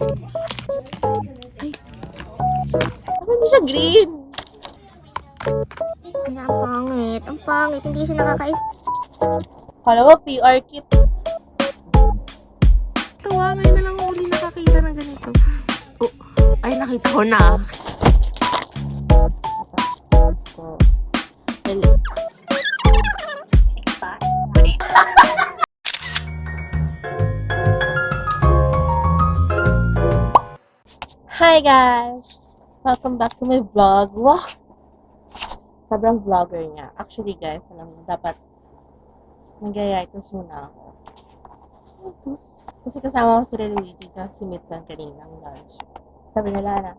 Ay, asan di siya green? Ay, ang pangit. Ang pangit. Hindi siya nakakais... Kala mo, PR kit. Tawa, ngayon na lang uli nakakita ng ganito. Oh, ay, nakita ko na. So, hi guys! Welcome back to my vlog. Wow! Sobrang vlogger niya. Actually guys, alam mo, dapat mag-yayaitos muna ako. Itus. Kasi kasama ko si Luigi sa si Mitsan kanina ng lunch. Sabi nila na,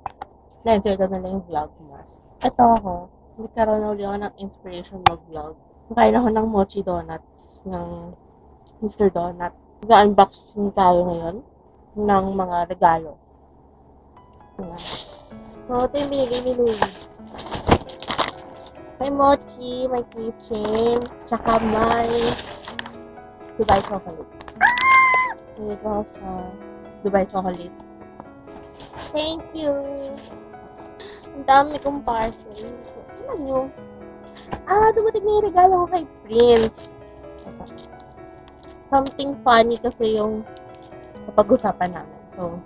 na-enjoy daw nila yung vlog mas. Ito ako, nagkaroon na uli ako ng inspiration mag-vlog. Nakain ako ng mochi donuts ng Mr. Donut. Nag-unboxing tayo ngayon ng mga regalo. So, ito yung binigay ni Louie. May mochi, may keychain, tsaka may Dubai chocolate. Hindi ko sa Dubai chocolate. Thank you! Ang dami kong parcel. Ano nyo? Dumating na yung regalo ko kay Prince. Something funny kasi yung napag-usapan namin. So,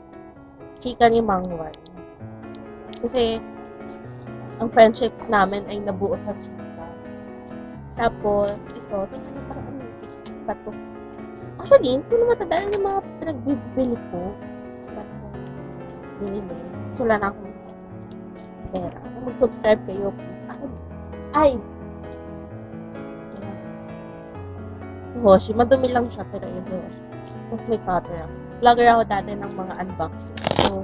chika ni Mangwan. Kasi, ang friendship namin ay nabuo sa chika. Tapos, ito, tingnan mo parang ano yung to. Actually, hindi ko na matandaan yung mga pinagbibili ko. Binili. So, wala na akong pera. Kung mag-subscribe kayo, please. Ay! Hoshi. Madumi lang siya, pero yun si Hoshi. Tapos may cutter ako. Vlogger ako dati ng mga unboxing. So,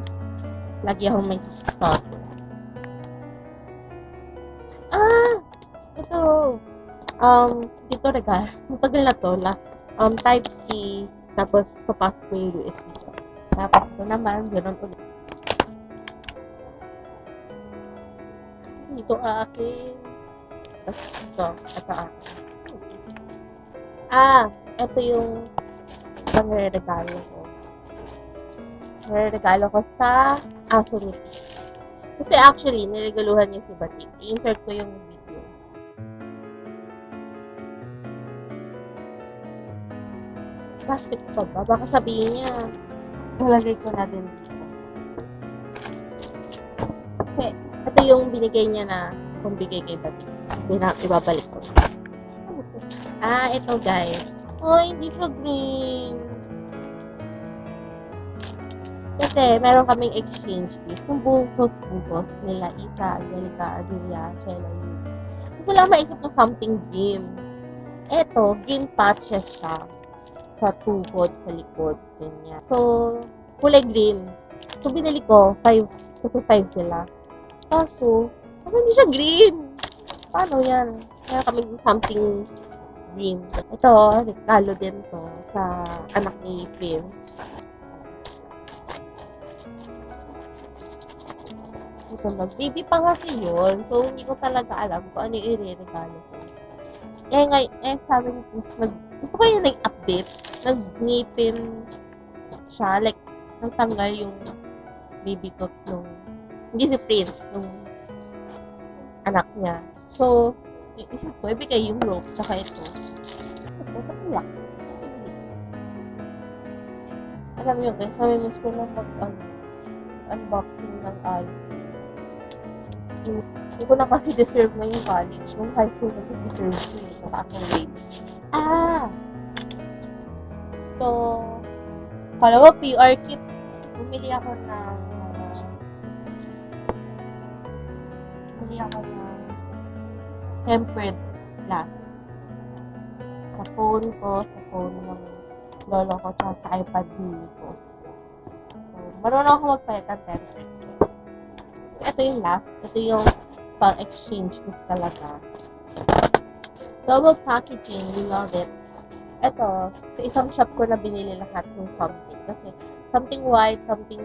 lagi akong may cutter. Ito. Dito regalo. Matagal na to. Last, Type-C. Tapos, papasok ko yung USB ko. Tapos, ito naman, gano'n ulit. Dito akin. Tapos, ito akin. Ito yung pang-regalo ko. Regalo ko sa aso ni Pete. Kasi actually, niregaluhan niya si Batik. I-insert ko yung video. Plastic pa ba? Baka sabihin niya, nalagay ko na din dito. Kasi, ito yung binigay niya na kung bigay kay Batik. Ibabalik ko. Ito guys. Hindi siya green. Kasi, meron kaming exchange gift. Yung bugos nila, Isa, Angelica, Julia, Chela, Yu. Gusto lang maisip na something green. Eto, green patches siya. Sa tuhod, sa likod, ganyan. So, kulay green. So, binili ko, 5, kasi 5 sila. Kaso, hindi siya green. Paano yan? Meron kaming something green. Ito, regalo din to sa anak ni Prince. So, baby pa kasi yun. So, hindi ko talaga alam kung ano yung i-regalo ko. Sabi ni Prince, gusto ko yung nag-update. Nag-ngipin siya. Like, nagtanggal yung baby coat nung, hindi si Prince, nung anak niya. So, isip ko, ibigay yung rope, tsaka ito. Wala. Alam nyo guys, namimiss ko na mag-unboxing ng iPhone. Hindi ko na kasi deserve na yung college. Yung high school kasi deserve ko yung mataas ng grades. So, kala mo, PR kit. Bumili ako ng tempered glass. Sa phone ko, sa phone ng lolo ko, tsaka sa iPad mini ko. So, marunong ako magpalit ng tempered glass. So, ito yung last. Ito yung pang-exchange gift talaga. Double packaging, we love it. Ito, sa isang shop ko na binili lahat ng something. Kasi, something white, something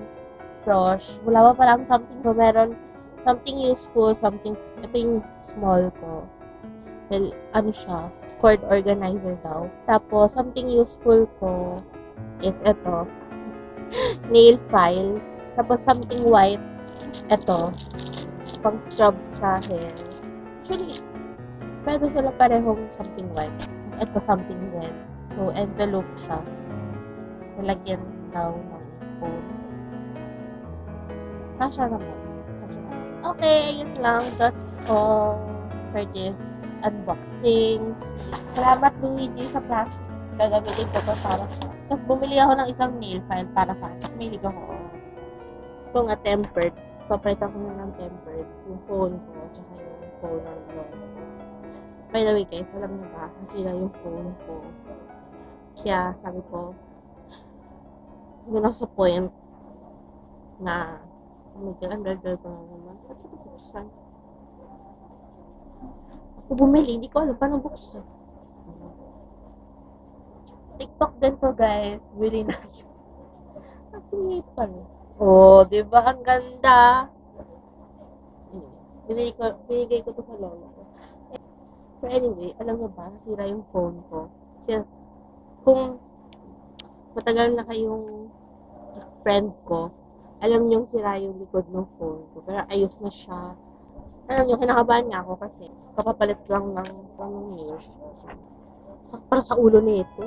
brush. Wala pa palang something. So, meron something useful, ito yung small ko. Well, siya, cord organizer daw. Tapos, something useful ko is ito. nail file. Tapos something white. Ito. Pang scrub sa hair. Actually, pwede sila parehong something white. Ito something red. So, envelope siya. Nalagyan daw ng phone. Kasha naman. Okay, yun lang. That's all for this unboxings. Salamat, Luigi, sa plastic. Gagamitin ko to para sa... Tapos bumili ako ng isang nail file para sa akin. Tapos mahilig ako. Ito nga tempered. Papalitan ko na ng tempered. Yung phone ko, tsaka yung phone ng lolo ko. By the way, guys, alam niyo ba, nasira yung phone ko. Kaya, sabi ko, hindi na ako sa point na ang gagawin ko na naman. At ito buksan. Ako bumili, hindi ko alam paano buksan. TikTok din to, guys. Bili na yun. Napili pa rin. Oh, di ba? Ang ganda. Binigay ko to sa lolo ko. But anyway, alam niyo ba, nasira yung phone ko. Kaya, kung matagal na kayong friend ko, alam niyo sira yung likod ng phone ko. Pero ayos na siya. Alam niyo, kinakabahan niya ako kasi kapapalit lang ng nails. Para sa ulo nito.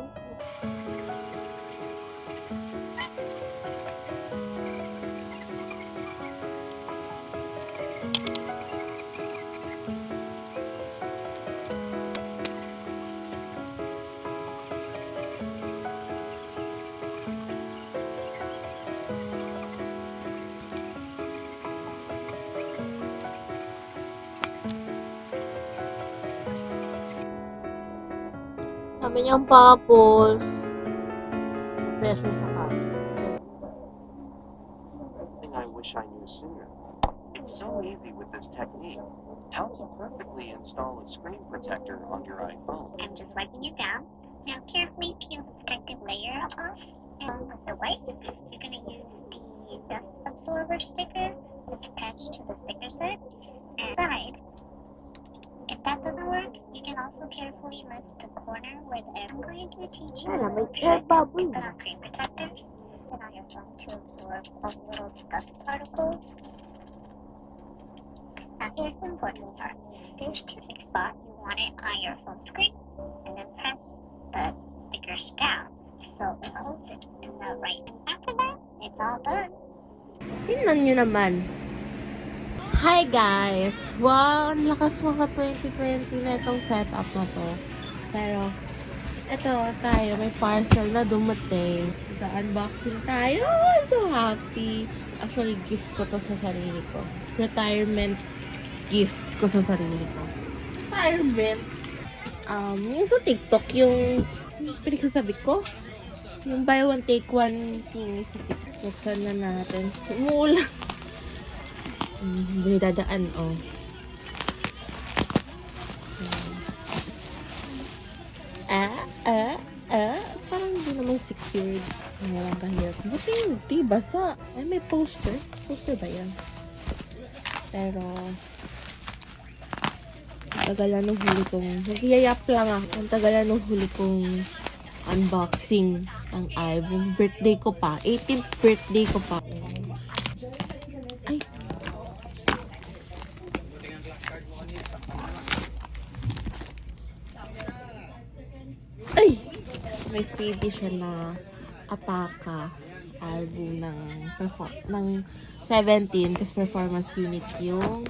Sabi niyang bubbles. Pressure sa camera. Thing I wish I knew sooner. It's so easy with this technique. How to perfectly install a screen protector on your iPhone. I'm just wiping it down. Now carefully peel the protective layer off. And with the wipe, you're going to use the dust absorber sticker that's attached to the sticker set. And side, if that doesn't work, you can also carefully lift the corner where the I'm going to teach you Wala, may how air bubble. to put on screen protectors and on your phone to absorb all the little dust particles. Now here's the important part. There's two fixed spot. You want it on your phone screen and then press the stickers down so it holds it in the right. And after that, it's all done. Tingnan nyo naman. Hi guys! Wow, ang lakas mga 2020 na itong setup na to. Pero, ito tayo, may parcel na dumating. Sa unboxing tayo. I'm so happy. Actually, gift ko to sa sarili ko. Retirement gift ko sa sarili ko. Retirement? Yung sa TikTok, yung pinagsasabi ko. Yung buy one, take one thing sa TikTok. Buksan na natin. Umuulan. Hindi dadaan, oh. Parang hindi naman secured. Ngayon kahirap. Buti hindi, basa. Ay, may poster. Poster ba yan? Pero, ang tagalan ng huli kong, nagyayap lang ako. Ang tagalan ng huli kong unboxing ng album. Birthday ko pa. 18th birthday ko pa. Ay, may freebie siya na Ataka album ng 17 kasi performance unit yung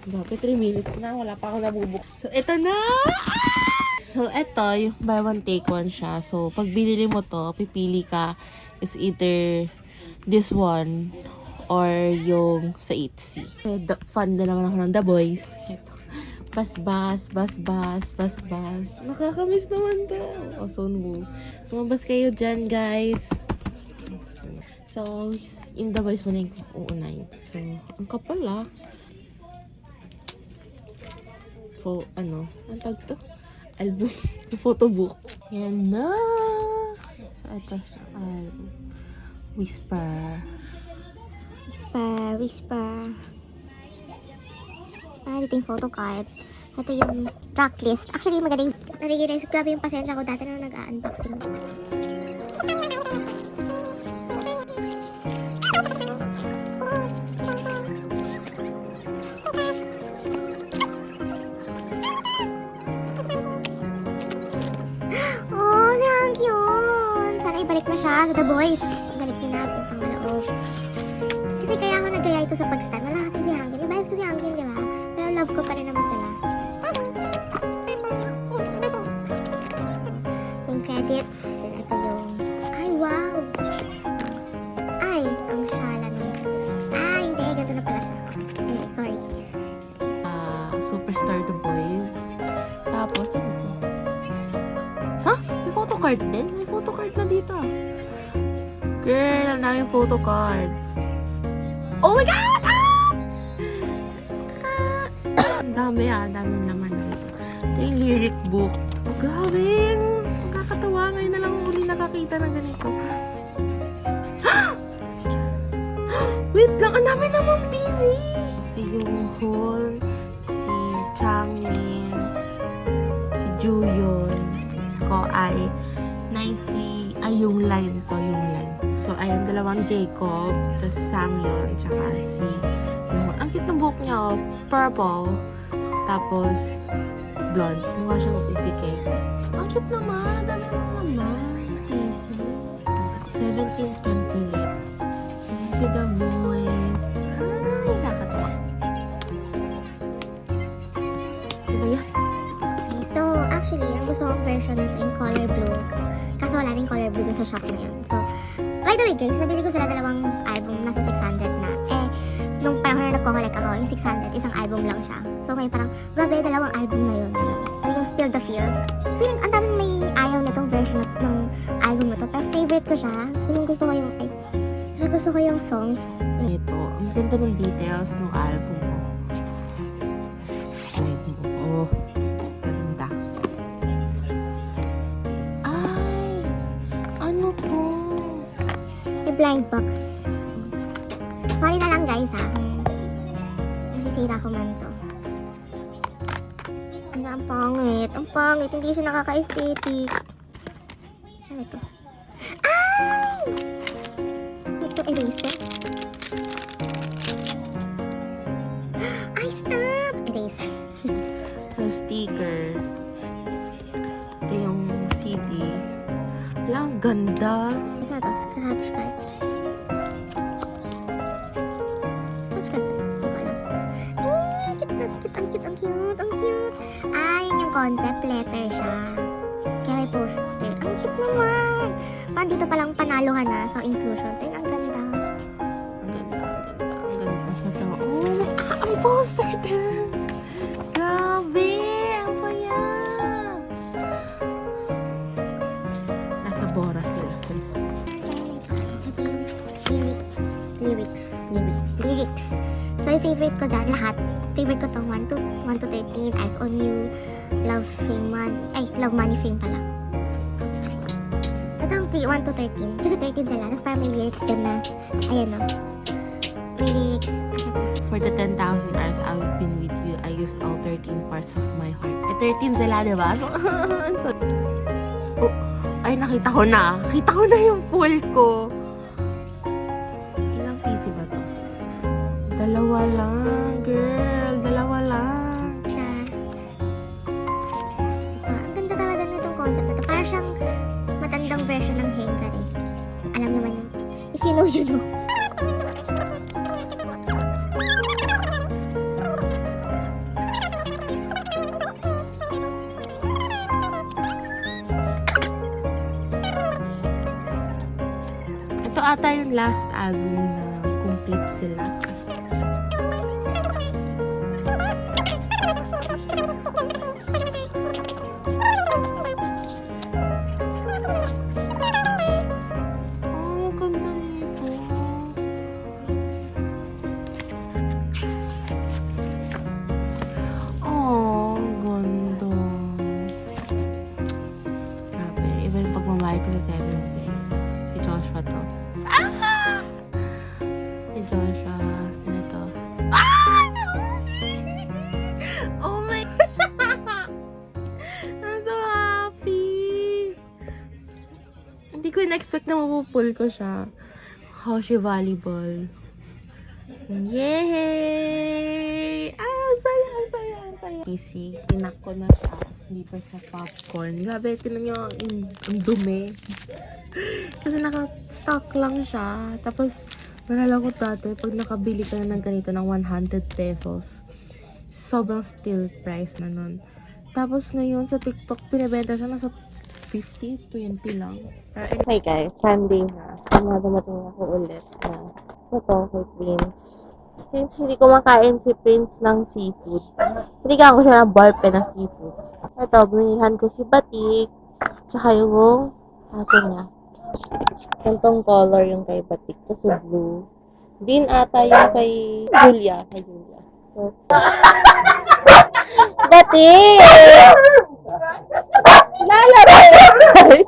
grabe 3 minutes na wala pa ako nabubuk. So ito na. So ito yung buy one take one siya. So pag binili mo to, pipili ka is either this one or yung sa Etsy. So, fan na naman ako ng The Boys. Ito. Bas. Nakakamiss naman to. O, Sunwoo. Sumabas kayo dyan, guys. So, in The Boys mo na yung uunahin. So, ang kapal ah. Ang tag to? Album. Photobook. Yan na. So, ito sa album. Whisper. Dito yung photo card. Ito yung tracklist. Actually, magaling. Nare-realize, grabe yung pasensya ko dati na nag-unboxing. The Boys. Balik yun na, pintang maloob. Kasi kaya ako nagaya ito sa pag-stand. Wala kasi si Hangin. Ibayas ko si Hangin, di ba? Pero love ko pa rin naman sila. Yung credits. Then ito yung... Ay, wow! Ay, ang shala nun. Ah, hindi. Ganito na pala siya. Ay, sorry. Superstar The Boys. Tapos, ano to? Ha? May photocard din? May photocard na dito. Girl, ang daming photocard. Oh my God! Ang dami ang daming naman. Ito yung lyric book. Grabe! Magkakatawa. Ngayon na lang uli nakakita ng ganito. Wait lang, ang dami namang busy! Si Yoonghun, si Changmin, si Juyeon, ko ay 90, ay yung line to, yung line. So, ayun, dalawang Jacob, tapos Sangyeon, tsaka si yung, ang cute ng buhok niya, oh, purple, tapos blonde. Mukha siyang ipikay. Ang cute naman, dami naman. Easy. 1728. Thank you, The Boys. Ay, nakakatawa. Diba yan? Okay, so, actually, ang gusto kong version nito yung color blue. Kaso wala rin color blue dun sa shop na yun. So, by the way guys, nabili ko sila dalawang album, nasa 600 na. Eh, nung panahon na nagko-collect ako, yung 600, isang album lang siya. So, ngayon parang, grabe, dalawang album na yun. Ano yung Spill the Feels. Feeling, ang daming may ayaw nitong version ng album na to. Pero favorite ko siya. Gusto ko yung, ay, gusto ko yung songs. Ito, ang ganda ng details ng album mo. Wait mo. Oh, ganda. Ay, ano to? May blind box. Sorry na lang guys ha. Nasisira ko man to. Ano, ang pangit. Ang pangit. Hindi siya nakaka-aesthetic. Ano to? Ay! Ito eraser. Ay, stop! Eraser. Yung sticker. Ito yung CD. Wala, ang ganda. Ano to? Scratch card. Scratch card. Hindi ko alam. Eh, cute na cute. Ang cute, ang cute, ang cute. Ay, yun yung concept letter siya. Kaya may poster. Ang cute naman. Parang dito palang panalo ka na sa inclusions. Ayun, ang ganda. Ang ganda, ang ganda. Ang ganda sa ito. Oh, may poster din. Grabe, ang saya. Nasa Bora sila. Ito yung lyrics. So, yung favorite ko dyan, lahat. Favorite ko tong 1 to 13, Eyes on You, Love, Fame, Love, Money, Fame pala. Itong 1 to 13, kasi 13 sila, tapos parang may lyrics din na, ayan o. May lyrics, For the 10,000 hours I've been with you, I used all 13 parts of my heart. Eh, 13 sila, di ba? So, oh, ay, nakita ko na. Nakita ko na yung pool ko. Ilang PC ba to? Dalawa lang, girl. Dalawa lang. siya. Diba? Ang ganda talaga nitong concept na to. Parang siyang matandang version ng Hengar eh. Alam naman yun. If you know, you know. Ito ata yung last album na complete sila. Oh, ganda nito. Oh, ganda. Grabe, iba yung pagmamahal ko sa 17. Si Joshua to. Si Joshua. Ano to? Si Hoshi! Oh my God! I'm so happy! Hindi ko na-expect na mapupul ko siya. Hoshi volleyball. Yay! Ang saya, ang saya, ang saya. Kaya, PC, tinak ko na siya dito sa popcorn. Grabe, tinan nyo, ang dumi. Kasi naka-stock lang siya. Tapos, nalala ko dati, pag nakabili ka na ng ganito ng 100 pesos, sobrang steal price na nun. Tapos ngayon sa TikTok, pinibenta siya nasa 50, 20 lang. Hey guys, Sunday na. Dumating ako ulit na sa to kay Prince. Since hindi kumakain si Prince ng seafood, binigyan ko siya ng ballpen ng seafood. Ito, binilhan ko si Batik, tsaka yung aso niya. Gantong color yung kay Batik, kasi blue. Din ata yung kay Julia. So, Batik! Lalabas!